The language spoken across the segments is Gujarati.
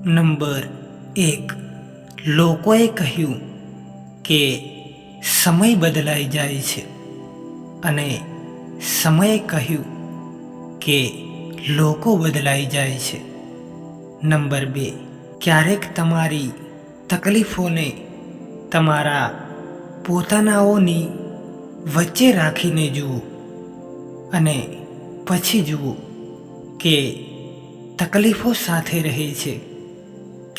નંબર 1. લોકોએ કહ્યું કે સમય બદલાઈ જાય છે અને સમયે કહ્યું કે લોકો બદલાઈ જાય છે. નંબર 2. ક્યારેક તમારી તકલીફોને તમારા પોતાનાઓની વચ્ચે રાખીને જુઓ અને પછી જુઓ કે તકલીફો સાથે રહે છે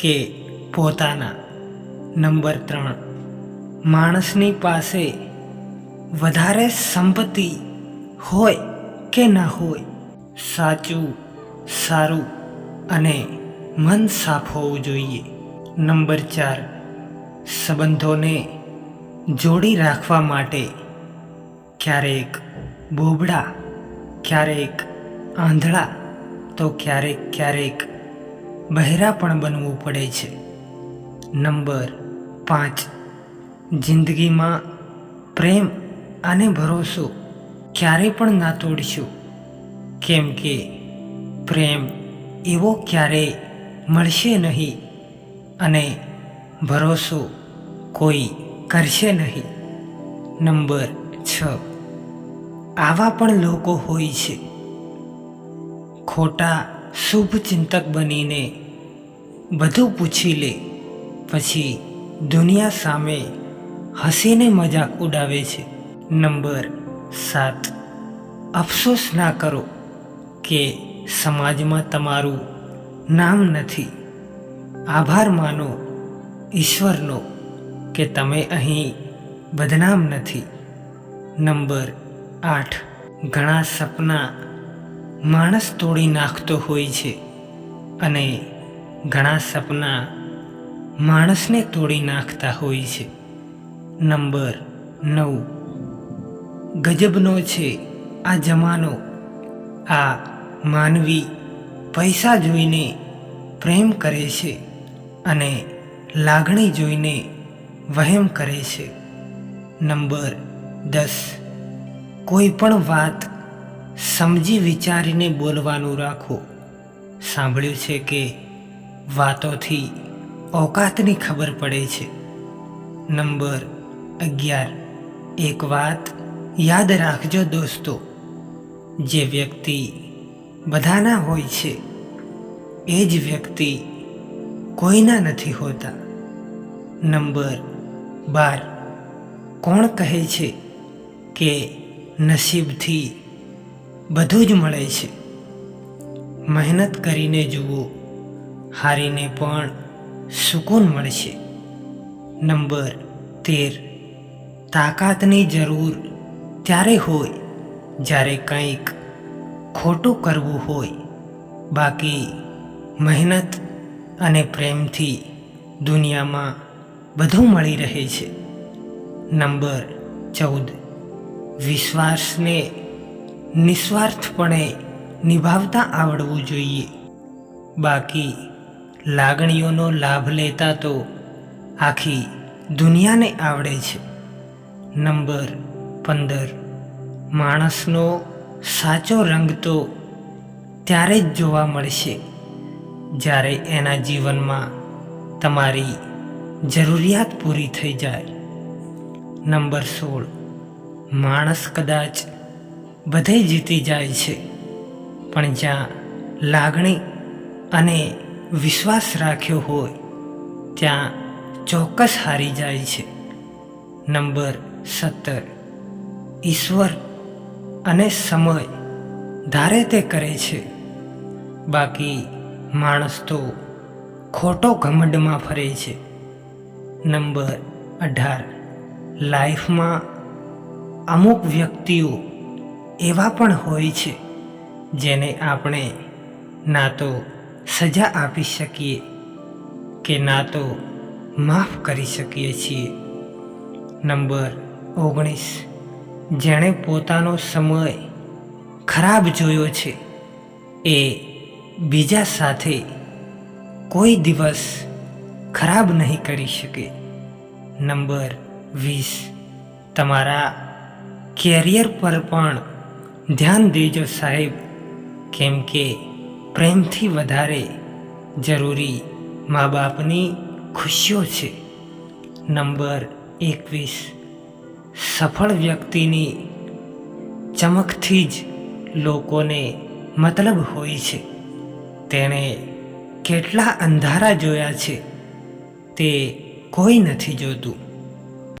કે પોતાના. નંબર 3. માણસની પાસે વધારે સંપત્તિ હોય કે ના હોય, સાચું, સારું અને મન સાફ હોવું જોઈએ. નંબર 4. સંબંધોને જોડી રાખવા માટે ક્યારેક બોબડા, ક્યારેક આંધળા તો ક્યારેક બહેરા પણ બનવું પડે છે. નંબર 5. જિંદગીમાં પ્રેમ અને ભરોસો ક્યારે પણ ના તોડશો, કેમ કે પ્રેમ એવો ક્યારેય મળશે નહીં અને ભરોસો કોઈ કરશે નહીં. નંબર 6. આવા પણ લોકો હોય છે, ખોટા શુભચિંતક બનીને બધું પૂછી લે, પછી દુનિયા સામે હસીને મજાક ઉડાવે છે. નંબર 7. અફસોસ ના કરો કે સમાજમાં તમારું નામ નથી. આભાર માનો ઈશ્વરનો કે તમે અહીં બદનામ નથી. નંબર 8. ઘણા સપના માણસ તોડી નાખતો હોય છે અને ઘણા સપના માણસને તોડી નાખતા હોય છે. નંબર 9. ગજબનો છે આ જમાનો. આ માનવી પૈસા જોઈને પ્રેમ કરે છે અને લાગણી જોઈને વહેમ કરે છે. નંબર 10. કોઈ પણ વાત સમજી વિચારીને બોલવાનું રાખો. સાંભળ્યું છે કે વાતોથી ઓકાતની ખબર પડે છે. નંબર 11. એક વાત યાદ રાખજો દોસ્તો, જે વ્યક્તિ બધાના હોય છે એ જ વ્યક્તિ કોઈના નથી હોતા. નંબર 12. કોણ કહે છે કે નસીબથી બધું જ મળે છે? મહેનત કરીને જુઓ, હારીને પણ સુકૂન મળશે. નંબર 13. તાકાતની જરૂર ત્યારે હોય જ્યારે કંઈક ખોટું કરવું હોય, બાકી મહેનત અને પ્રેમથી દુનિયામાં બધું મળી રહે છે. નંબર 14. વિશ્વાસને નિસ્વાર્થપણે નિભાવતા આવડવું જોઈએ, બાકી લાગણીઓનો લાભ લેતા તો આખી દુનિયાને આવડે છે. નંબર 15. માણસનો સાચો રંગ તો ત્યારે જ જોવા મળશે જ્યારે એના જીવનમાં તમારી જરૂરિયાત પૂરી થઈ જાય. નંબર 16. માણસ કદાચ બધે જીતી જાય છે, પણ જ્યાં લાગણી અને વિશ્વાસ રાખ્યો હોય ત્યાં ચોક્કસ હારી જાય છે. નંબર 17. ઈશ્વર અને સમય ધારે તે કરે છે, બાકી માણસ તો ખોટો ઘમંડમાં ફરે છે. નંબર 18. લાઈફમાં અમુક વ્યક્તિઓ એવા પણ હોય છે જેને આપણે ના તો સજા આપી શકીએ કે ના તો માફ કરી શકીએ છીએ. નંબર 19. જેણે પોતાનો સમય ખરાબ જોયો છે એ બીજા સાથે કોઈ દિવસ ખરાબ નહીં કરી શકે. નંબર 20. તમારા કેરિયર પર પણ ધ્યાન દેજો સાહેબ, કેમ કે પ્રેમથી વધારે જરૂરી મા બાપની ખુશીઓ છે. નંબર 21, સફળ વ્યક્તિની ચમકથી જ લોકોને મતલબ હોય છે. તેણે કેટલા અંધારા જોયા છે તે કોઈ નથી જોતું.